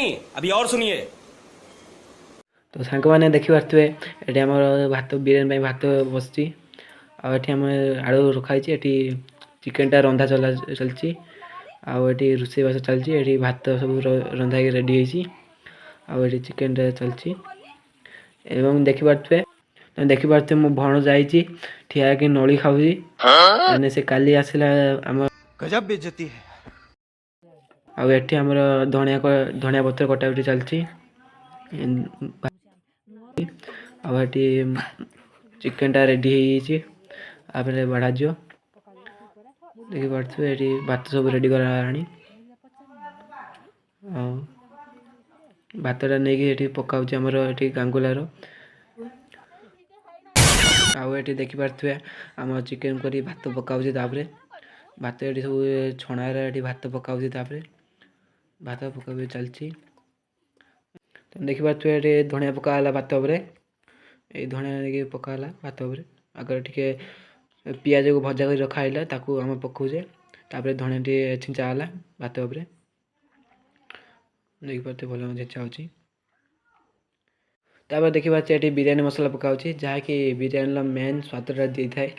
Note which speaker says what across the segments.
Speaker 1: नहीं, अभी और सुनिए।
Speaker 2: तो सांग मैंने देखिपे ये आम भात बिरियानी भात बस आम आलू रखाई चिकेनटा रंधा चलती आठी रोषेईबास चलती भात सब रंधा रेडी होती चिकेन चलती एवं देखिपे मो भण जा ठिया कि नली खाऊँ से काली आसला आम
Speaker 1: गजब बेइज्जती है।
Speaker 2: आठ आमर धनिया पत्र कटाकटी चलती आठी चिकेनटा रेडी होपर बढ़ा जो देखिपे ये भात सब रेडी करा भातटा नहीं पकाऊँ आमर ये गांगुलार आठी देखिपे आम चिकेन कर भात पकाऊँ भात ये सब छणार ये भात पकाऊँ भात पका चलती देखिपे ये धनिया पकाला भात ये धनिया पकाला भात आगे टे पियाज को भजा कर रखाला आम पकाऊे तापर धनिया टे छिंचाला भात देखिपे भल छिंचा हो देखिपे ये बिरियानी मसला पकाऊँ जहाँकि बिरियानी मेन स्वादटा दी थाए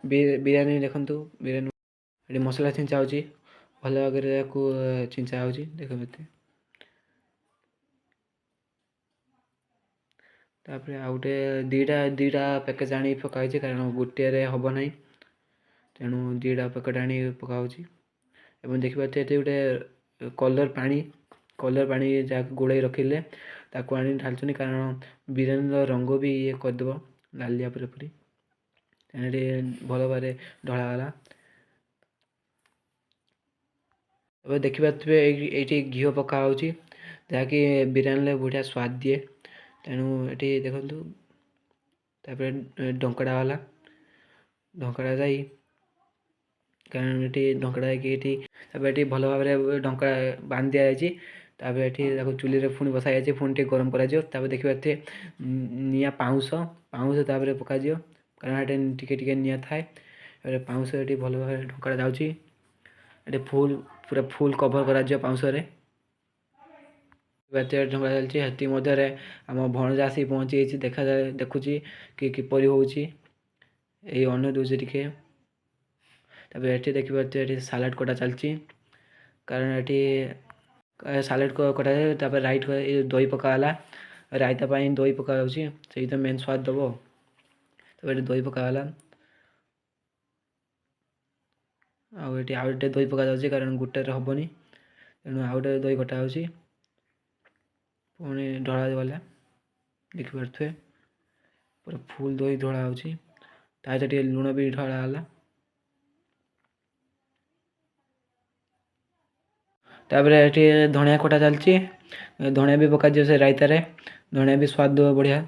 Speaker 2: बिरियानी देखु बिरियानी मसला छिंचा हो भल भाव छिंचा हो देखते तापर आ गए दीटा पैकेज आनी पकाई कारण गोटे हम ना तेणु दीटा पैकेट आनी पकाऊँ देखिए गोटे कलर पानी जहाँ गोड़े रखिले ताकू आनी ढालुनी कारण बिरियानी रंग भी ये करदेव लालिया पूरी भल भाव ढलागला देखिपे ये घी पका जहाँकि बिरियानी बढ़िया स्वाद दिए तेणु ये देखु ढंकड़ा वाला ढंकड़ा जाई कारण ये ढंकड़ा ये भल भाव ढंकड़ा बांध दि जापर ये चुली में पुणी बसा जाए पुणी गरम कर देखिए निआ पाउंस तापर पका कारण ये निआ थाए पाउंस ये भल भाव ढंकड़ा जाऊँगी फुल पूरा फुल कभर कर पाउंस ढंगा चलती मध्य आम भणजा आसी पहुँची देखा देखुची कि किपर होची अन्न दूसरी टिके ये देखिए सालाड कटा चलती कारण ये सालाड कटा जाए राइट दही पकाला रायता दही पका से तो मेन स्वाद दब ये दही पकाला आउटे दही पका जाऊँगी कारण गोटे हेनी तेणु आउटे दही कटा हो पुणी ढला गला देखिपे पूरा फुल दही ढला हो लुण भी ढलागला तापर ये धनिया कटा चलती धनिया भी पका से रायतार धनिया भी स्वाद दब बढ़िया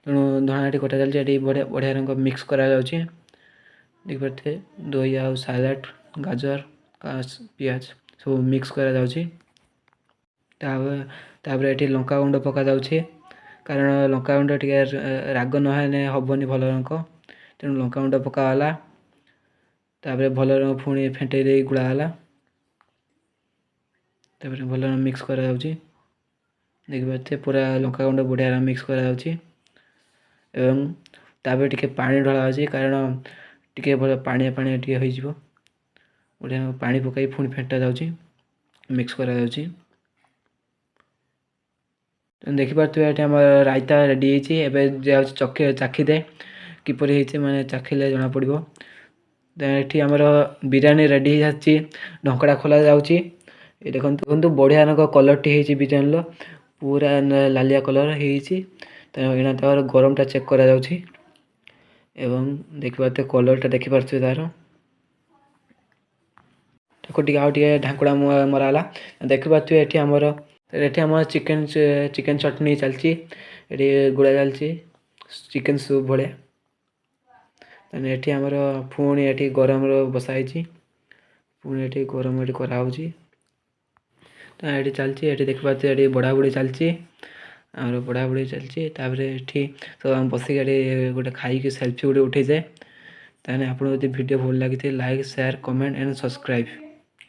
Speaker 2: तेणु धनिया कटा चलती बढ़िया रंग मिक्स करा देखिए दही आ सालाड गाजर पियाज सब मिक्स करा ये लंका गुंड पका कारण लंका गुंड टे राग नहे हेनी भल रंग तेणु लंका गुंड पकाला भल रंग पुणी फेंटे दे गुड़ाला भल रंग मिक्स करा देखिए पूरा लंका गुंड बढ़िया मिक्स करा टे पानी ढला कारण टे भल पानिया पानिया टे हो बढ़िया पानी पकाई पुणी फेंटा जाऊँगी मिक्स करा देखिपे ये आम रायता रेडी होती चाखीदे किपर मैंने चाखिले जना पड़ो ये आमर बिरियानी रेडी हो ढंकड़ा खोल जाऊँगी देखो बढ़िया रंग कलर टी बिरियानी पूरा लालिया कलर हो गरमटा चेक करा देखिपे कलरटा देखिपे तार ढाकुड़ा मराला देखिपे ये आमर आम चिकेन चटनी चलती ये गुड़ा चलती चिकेन सूप भाया ये आमर पुणी ये गरम बसाई पुणी ये गरम ये कराऊँगी तो ये चलती ये देखिपे ये बढ़ा बुड़ी चलती आम बढ़ा बुड़ी चलती ये सब आम बसिक गोटे खाई सेल्फी गोटे उठे जाए ताने आपको भिडियो भल लगी like share comment and subscribe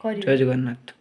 Speaker 2: जय जगन्नाथ।